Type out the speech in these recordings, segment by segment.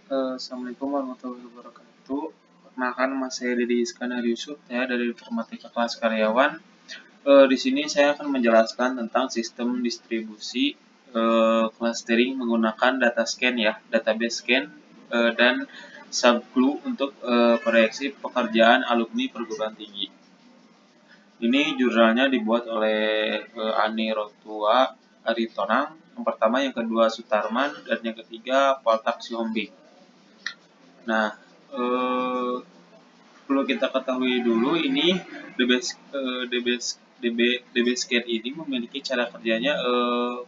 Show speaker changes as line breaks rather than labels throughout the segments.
Assalamualaikum warahmatullahi wabarakatuh. Perkenalkan, nama saya Dedi Iskandar Yusuf, saya dari Informatika Kelas Karyawan. Di sini saya akan menjelaskan tentang sistem distribusi clustering menggunakan data scan ya, database scan dan subglue untuk proyeksi pekerjaan alumni perguruan tinggi. Ini jurnalnya dibuat oleh Ani Rotua Aritonang, yang pertama, yang kedua Sutarman, dan yang ketiga Poltak Sihombing. Nah, perlu kita ketahui dulu ini DB-Scan ini memiliki cara kerjanya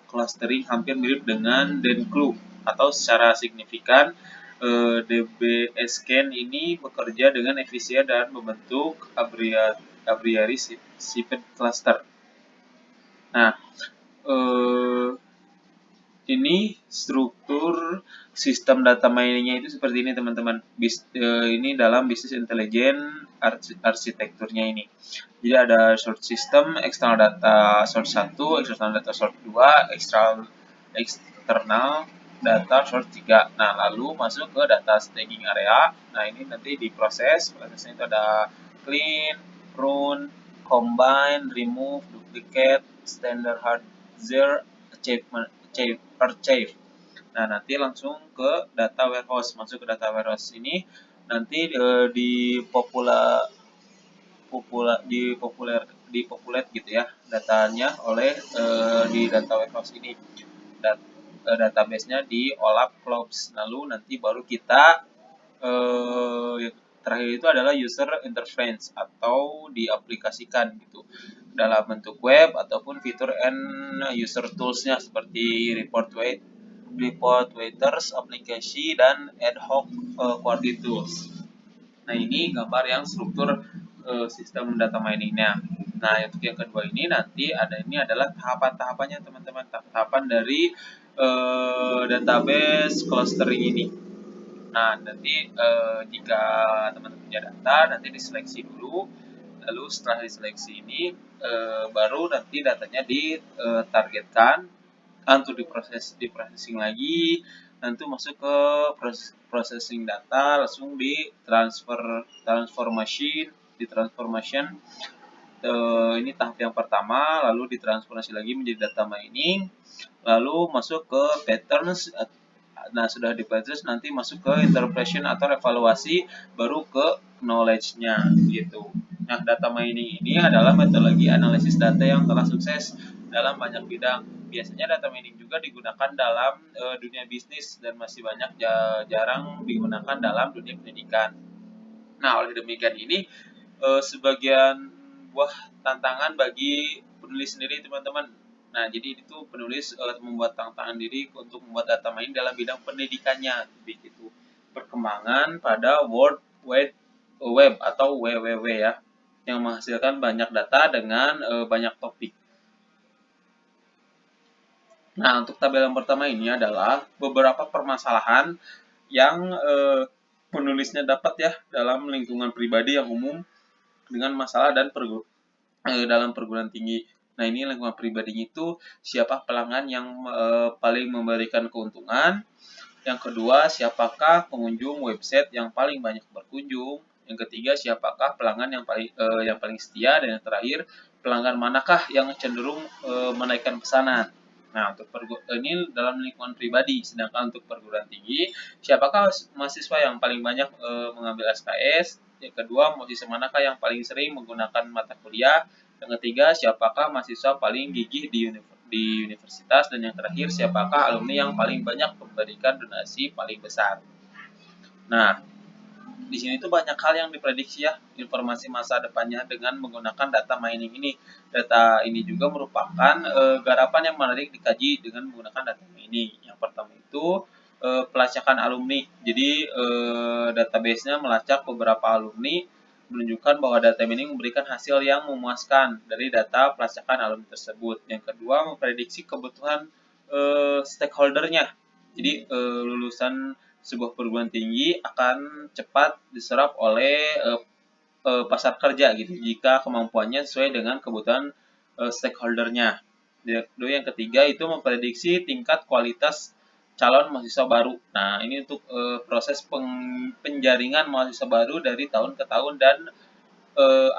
clustering hampir mirip dengan Denclu, atau secara signifikan DB-Scan ini bekerja dengan efisien dan membentuk abriari siped cluster. Nah, ini struktur sistem data miningnya itu seperti ini, teman-teman. Ini dalam bisnis intelijen arsitekturnya ini. Jadi ada source system, external data source 1, external data source 2, external data source 3. Nah, lalu masuk ke data staging area. Nah, ini nanti diproses. Prosesnya itu ada clean, prune, combine, remove, duplicate, standard hard zero, archive. Nah, nanti langsung ke data warehouse. Masuk ke data warehouse ini nanti dipopulate gitu ya datanya oleh di data warehouse ini. Database-nya di OLAP Clouds. Lalu nanti baru kita terakhir itu adalah user interface atau diaplikasikan gitu dalam bentuk web ataupun fitur and user tools-nya seperti report waiters, aplikasi, dan ad hoc query tools. Nah, ini gambar yang struktur sistem data mining-nya. Nah, untuk yang kedua ini nanti ini adalah tahapan-tahapannya, teman-teman. Tahapan dari database clustering ini. Nah, nanti jika teman-teman punya data, nanti diseleksi dulu. Lalu setelah diseleksi ini, baru nanti datanya ditargetkan untuk diprocessing lagi. Nanti masuk ke processing data, langsung di transformation. Ini tahap yang pertama, lalu ditransformasi lagi menjadi data mining, lalu masuk ke patterns. Nah, sudah di patterns nanti masuk ke interpretation atau evaluasi, baru ke knowledge-nya gitu. Nah, data mining ini adalah metodologi analisis data yang telah sukses dalam banyak bidang. Biasanya data mining juga digunakan dalam dunia bisnis dan masih banyak jarang digunakan dalam dunia pendidikan. Nah, oleh demikian ini sebagian buah tantangan bagi penulis sendiri, teman-teman. Nah, jadi itu penulis membuat tantangan diri untuk membuat data mining dalam bidang pendidikannya, begitu. Perkembangan pada World Wide Web atau WWW ya, yang menghasilkan banyak data dengan banyak topik. Nah, untuk tabel yang pertama ini adalah beberapa permasalahan yang penulisnya dapat ya dalam lingkungan pribadi yang umum dengan masalah dan dalam perguruan tinggi. Nah, ini lingkungan pribadinya itu siapa pelanggan yang paling memberikan keuntungan. Yang kedua, siapakah pengunjung website yang paling banyak berkunjung. Yang ketiga, siapakah pelanggan yang paling setia. Dan yang terakhir, pelanggan manakah yang cenderung menaikkan pesanan. Nah, untuk ini dalam lingkungan pribadi. Sedangkan untuk perguruan tinggi, siapakah mahasiswa yang paling banyak mengambil SKS. Yang kedua, mahasiswa manakah yang paling sering menggunakan mata kuliah. Yang ketiga, siapakah mahasiswa paling gigih di universitas. Dan yang terakhir, siapakah alumni yang paling banyak memberikan donasi paling besar. Nah, di sini tuh banyak hal yang diprediksi ya, informasi masa depannya dengan menggunakan data mining ini. Data ini juga merupakan garapan yang menarik dikaji dengan menggunakan data mining. Yang pertama itu pelacakan alumni. Jadi database-nya melacak beberapa alumni, menunjukkan bahwa data mining memberikan hasil yang memuaskan dari data pelacakan alumni tersebut. Yang kedua, memprediksi kebutuhan stakeholder-nya. Jadi lulusan sebuah perguruan tinggi akan cepat diserap oleh pasar kerja gitu jika kemampuannya sesuai dengan kebutuhan stakeholder-nya. Yang ketiga itu memprediksi tingkat kualitas calon mahasiswa baru. Nah, ini untuk proses penjaringan mahasiswa baru dari tahun ke tahun dan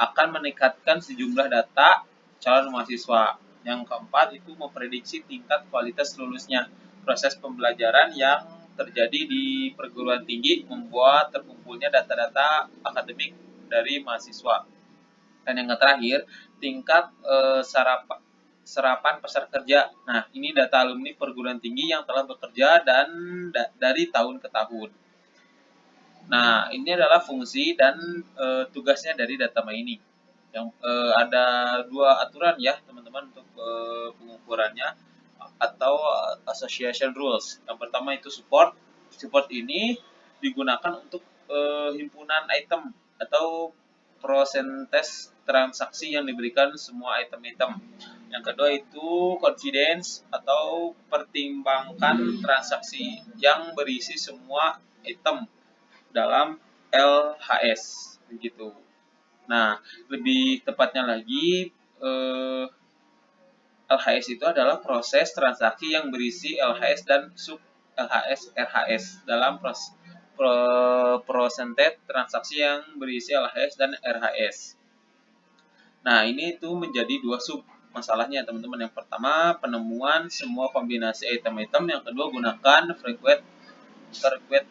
akan meningkatkan sejumlah data calon mahasiswa. Yang keempat itu memprediksi tingkat kualitas lulusnya. Proses pembelajaran yang terjadi di perguruan tinggi membuat terkumpulnya data-data akademik dari mahasiswa. Dan yang terakhir, tingkat serapan pasar kerja. Nah, ini data alumni perguruan tinggi yang telah bekerja dan dari tahun ke tahun. Nah, ini adalah fungsi dan tugasnya dari data mining. Yang ada dua aturan ya, teman-teman, untuk pengukurannya atau association rules. Yang pertama itu support. Support ini digunakan untuk himpunan item atau persentase transaksi yang diberikan semua item-item. Yang kedua itu confidence atau pertimbangkan transaksi yang berisi semua item dalam LHS begitu. Nah, lebih tepatnya lagi LHS itu adalah proses transaksi yang berisi LHS dan sub LHS RHS dalam persentage transaksi yang berisi LHS dan RHS. Nah, ini itu menjadi dua sub masalahnya teman-teman. Yang pertama, penemuan semua kombinasi item-item. Yang kedua, gunakan frequent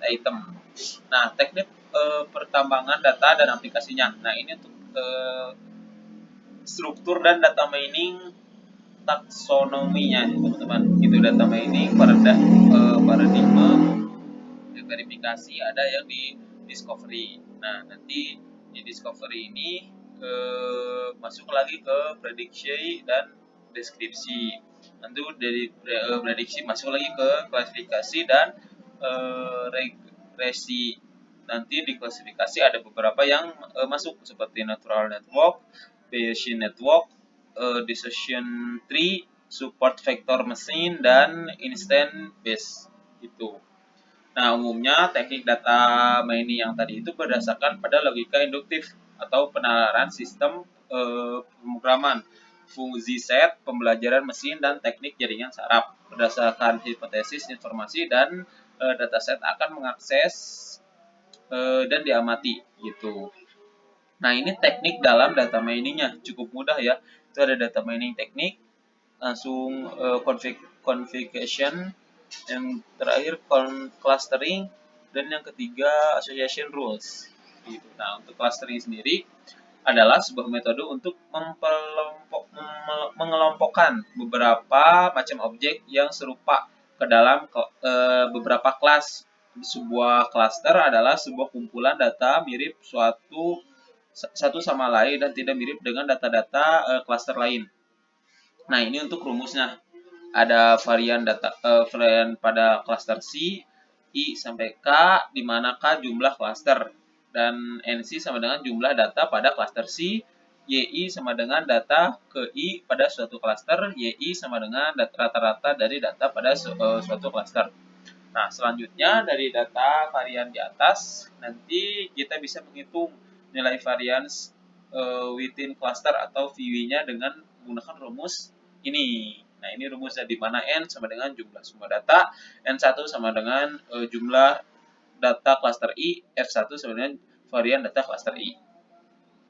item. Nah, teknik pertambangan data dan aplikasinya. Nah, ini untuk struktur dan data mining taksonominya, teman-teman. Itu data mining, paradigma, verifikasi, ada yang di discovery. Nah, nanti di discovery ini masuk lagi ke prediksi dan deskripsi. Nanti dari prediksi masuk lagi ke klasifikasi dan regresi. Nanti di klasifikasi ada beberapa yang masuk seperti neural network, Bayesian network, decision tree, support vector machine, dan instant base itu. Nah, umumnya teknik data mining yang tadi itu berdasarkan pada logika induktif atau penalaran sistem pemrograman, fungsi set, pembelajaran mesin, dan teknik jaringan saraf. Berdasarkan hipotesis informasi dan dataset akan mengakses dan diamati gitu. Nah, ini teknik dalam data miningnya cukup mudah ya. Itu ada data mining teknik, langsung configuration, yang terakhir clustering, dan yang ketiga association rules. Gitu. Nah, untuk clustering sendiri adalah sebuah metode untuk mengelompokkan beberapa macam objek yang serupa ke dalam beberapa kelas. Sebuah cluster adalah sebuah kumpulan data mirip satu sama lain dan tidak mirip dengan data-data cluster lain. Nah, ini untuk rumusnya. Ada varian pada cluster C, I sampai K, di mana K jumlah cluster, dan NC sama dengan jumlah data pada cluster C, YI sama dengan data ke I pada suatu cluster, YI sama dengan rata-rata dari data pada suatu cluster. Nah, selanjutnya dari data varian di atas, nanti kita bisa menghitung nilai variance within cluster atau VW-nya dengan menggunakan rumus ini. Nah, ini rumusnya di mana N sama dengan jumlah semua data, N1 sama dengan jumlah data cluster I, F1 sama dengan varian data cluster I.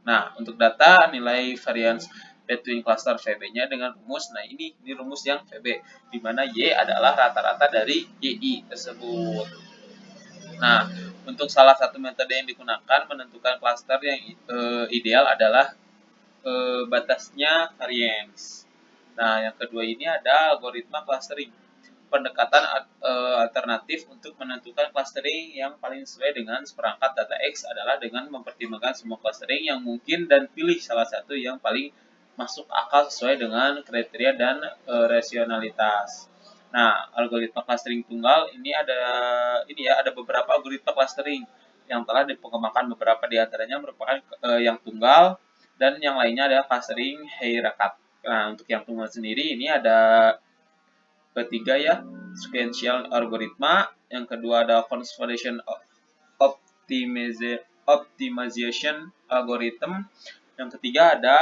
Nah, untuk data nilai variance between cluster VB-nya dengan rumus, nah ini rumus yang VB, di mana Y adalah rata-rata dari YI tersebut. Nah, untuk salah satu metode yang digunakan menentukan cluster yang ideal adalah batasnya variance. Nah, yang kedua ini ada algoritma clustering. Pendekatan alternatif untuk menentukan clustering yang paling sesuai dengan seperangkat data X adalah dengan mempertimbangkan semua clustering yang mungkin dan pilih salah satu yang paling masuk akal sesuai dengan kriteria dan rasionalitas. Nah, algoritma clustering tunggal ini ada beberapa algoritma clustering yang telah dikembangkan. Beberapa di antaranya merupakan yang tunggal dan yang lainnya adalah clustering hierarchy. Nah, untuk yang tunggal sendiri ini ada ketiga ya, sequential algoritma, yang kedua ada convolution optimization algorithm, yang ketiga ada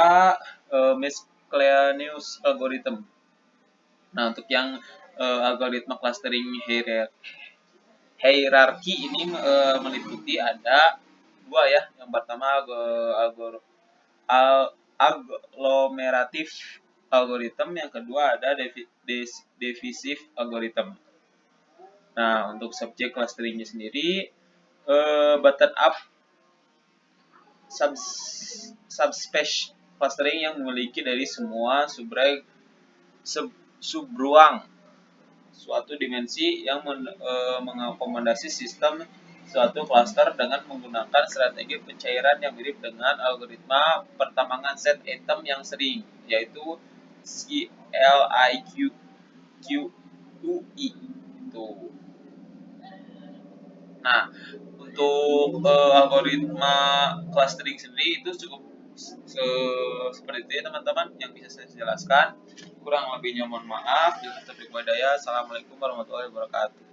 miscellaneous algorithm. Nah, untuk yang algoritma clustering hierarki ini meliputi ada dua ya. Yang pertama aglomeratif algorithm, yang kedua ada divisive algorithm. Nah, untuk subjek clusteringnya sendiri, button up subspace clustering yang memiliki dari semua subruang suatu dimensi yang mengakomodasi sistem suatu cluster dengan menggunakan strategi pencairan yang mirip dengan algoritma pertambangan set item yang sering, yaitu CLIQUI itu. Nah, untuk algoritma clustering sendiri itu cukup seperti itu ya teman-teman yang bisa saya jelaskan. Kurang lebihnya mohon maaf. Assalamualaikum warahmatullahi wabarakatuh.